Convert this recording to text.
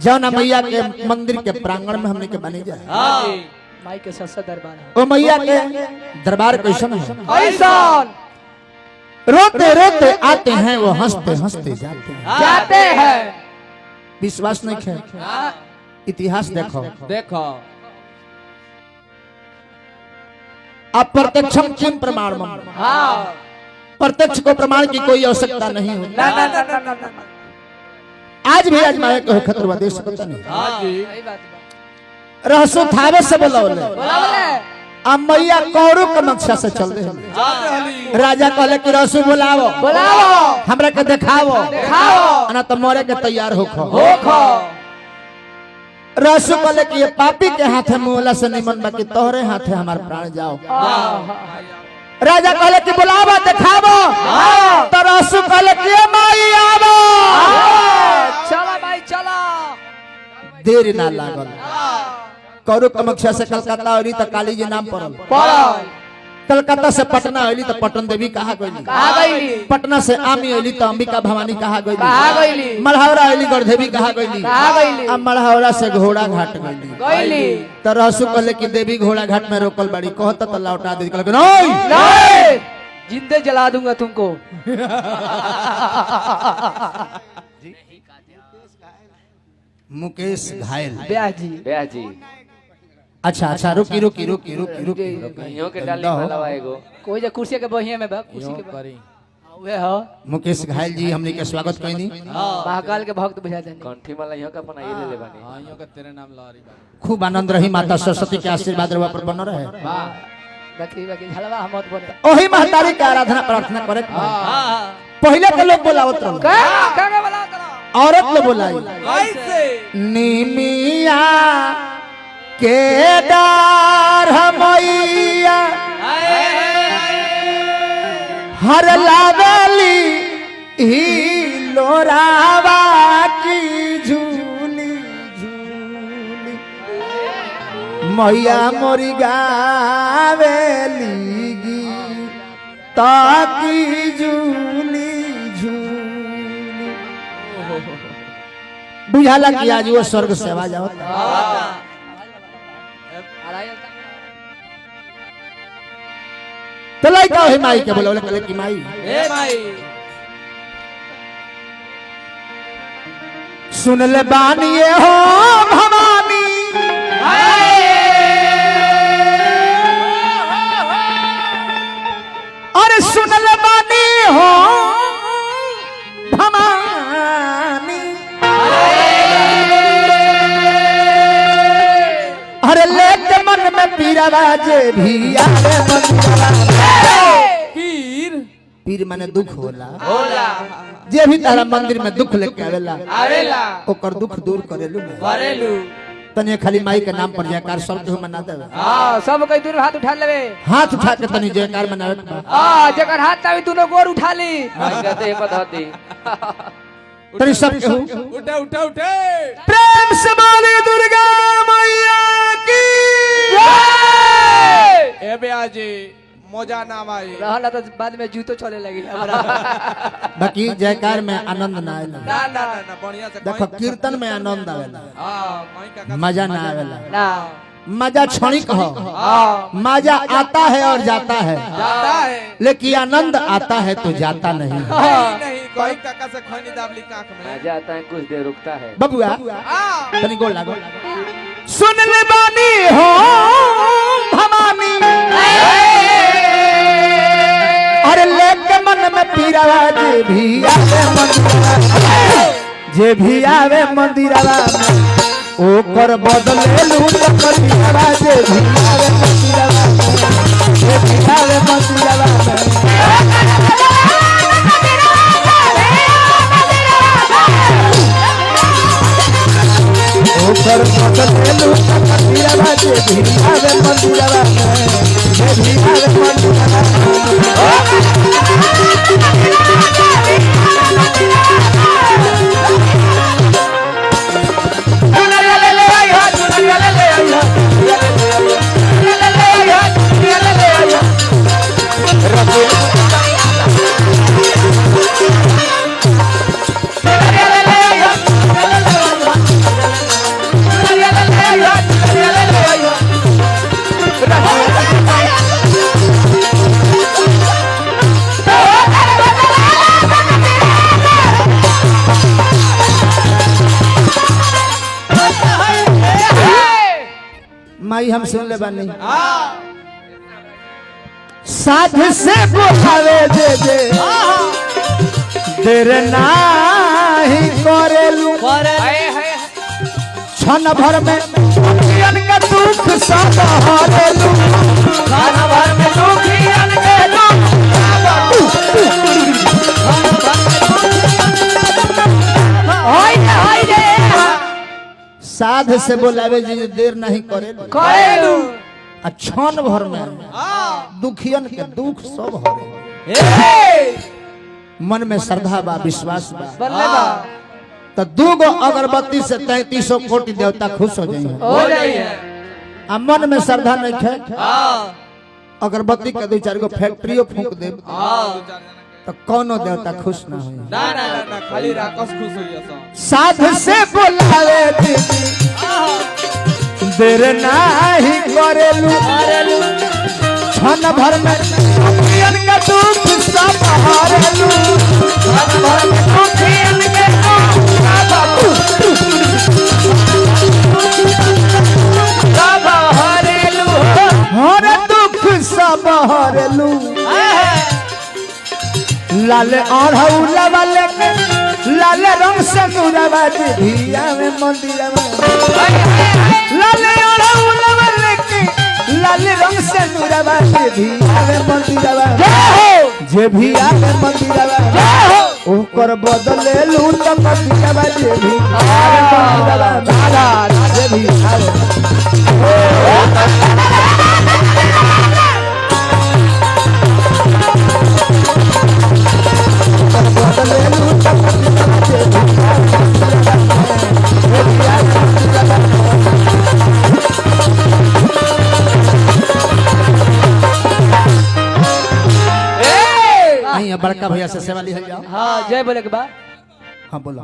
जौना मैया के मंदिर के प्रांगण में हमने के बने जाए माई के सस्ता दरबार है। ओ मैया के दरबार कैसन है? ऐसा रोते रोते आते हैं वो हंसते हंसते जाते हैं। विश्वास नहीं है? इतिहास देखो देखो आप प्रत्यक्षम किम प्रमाण प्रत्यक्ष को प्रमाण की कोई आवश्यकता नहीं होती। ना ना ना ना ना ना। आज भी आजमाए को खतरवा देश पता नहीं सही बात है। रहसु थावे से बोलावले बोलावले अब मैया कौरू के नक्शा से चल रहे राजा कहले कि रहसु बुलाओ बुलाओ हमरा के दिखाओ दिखाओ ना तो मरे के तैयार होखो होखो। रहसु कहले कि ये पापी के हाथे मुहला से निमन बाकी तोहरे हाथे हमार प्राण जाओ। राजा कहले कि बुलावा दिखावो तो रहसु कहले कि ए माई आवो चला भाई चला। देर ना लागल कौरू कमक्षा से कलकत्ता अली तो काली जी नाम पड़ल कलकत्ता से पटना अली तो पटन देवी कहा गई पटना से आमी अली तो अंबिका भवानी कहा गई मढ़ौरा अली गढ़देवी कहा गई अब मढ़ौरा से घोड़ा घाट गई तो रहसु कहले कि देवी घोड़ा घाट में रोकल बड़ी कहता तो लौटा दे नहीं जिंदे जला दूंगा तुमको। मुकेश घायल ब्याह जी अच्छा अच्छा रुकी रुकी रुकी रुकी रुकी कहियो के डाली मालवा एगो कोई जे कुर्सी के बहिए में बा कुर्सी के बा वे हो मुकेश घायल जी हमने के स्वागत कइनी महाकाल के भक्त बुझा देनी कंठी माला इहो का अपन आइए ले बानी इहो का तेरे नाम लारी बा खूब आनंद रही माता सरस्वती के आशीर्वाद रवा पर बन रहे बाकी बाकी झलवा मत बोल ओही महतारी के आराधना प्रार्थना करे पहले के लोग बोलावत रहो का बोला करो औरत लोग बोलाई कैसे निमिया के डार मैया हर लावेली ही लोरावा की झूली झूली मैया मोरी गावेली ताकी झूली झूली बुझाला कि आज वो स्वर्ग सेवा जाओ तो लइका है माई के बोले कहले कि माई ए माई सुन ले बानिए हो भवानी अरे सुन ले बानी हो भवानी अरे लेके मन में पीरावा जे भी आवे पीर माने दुख होला जे भी तारा मंदिर में दुख लेके आवेला ओकर दुख दूर करेलू तने खाली माई के नाम पर जयकार सब के मना देवे सब कई दूर हाथ उठा लेवे हाथ उठा के तनी जयकार मनावे जकर हाथ तावी तूने गोर उठा ली भाई कहते हैं पधौती तनी सब कहू उठे उठे उठे प्रेम से बोली दुर्गा मैया की ए बेआजी मजा ना भाई रहला तो बाद में जूतो चले लगी हमरा बाकी जयकार में आनंद ना आवेला ना ना ना बढ़िया से देखो कीर्तन में आनंद आवेला माई का मजा ना आवेला ना मजा क्षणिक हो मजा आता है और जाता है लेकिन आनंद आता है तो जाता नहीं नहीं कोई काका से खैनी दाबली काख में मजा आता है कुछ देर रुकता है बबुआ तनी गोल लागो सुन ले बानी हो भवानी अरे लेके मन में पीरावा जे भी आवे मंदिरवा में ओकर बदले लूट करियावा जे भी आवे मंदिरवा में जे भी आवे मंदिरवा में ओकर बदले लूट करियावा जे भी आवे मंदिरवा में जे भी आवे मंदिरवा हम सुन ले बानी साध से बुलावे जे जे देर नाही करेलू क्षण भर में दुखियन का दुख सब हरेलू क्षण भर में दुखियन के साध से बोलावे जी देर नहीं करेलू क्षण भर में दुखियन के दुख सब हरे मन में श्रद्धा बा विश्वास बा तो 2 गो अगरबत्ती से 3300 कोटि देवता खुश हो जाएंगे आ मन में श्रद्धा नहीं है अगरबत्ती का 2-4 गो फैक्ट्रियो फूंक दे तो कौनो देवता खुश ना हो ना खाली राक्षस खुश होइए साध से बोलावे देर नहीं करेलू क्षण भर में दुखियन का दुख सब हरेलू क्षण भर में दुखियन के सब हरेलू हर दुख सब हरेलू लाल ओढ़ौला वाले के लाल रंग से नूरवा दिया में मंदिरवा लाल ओढ़ौला वाले के लाल रंग से नूरवा दिया में मंदिरवा जे भी आवे मंदिरवा ओकर बदले लू त मंदिरवा जे भी आवे मंदिरवा दादा जे भी बड़का भैया से सेवा ली जाओ। हाँ जय बोले के बाद हाँ बोला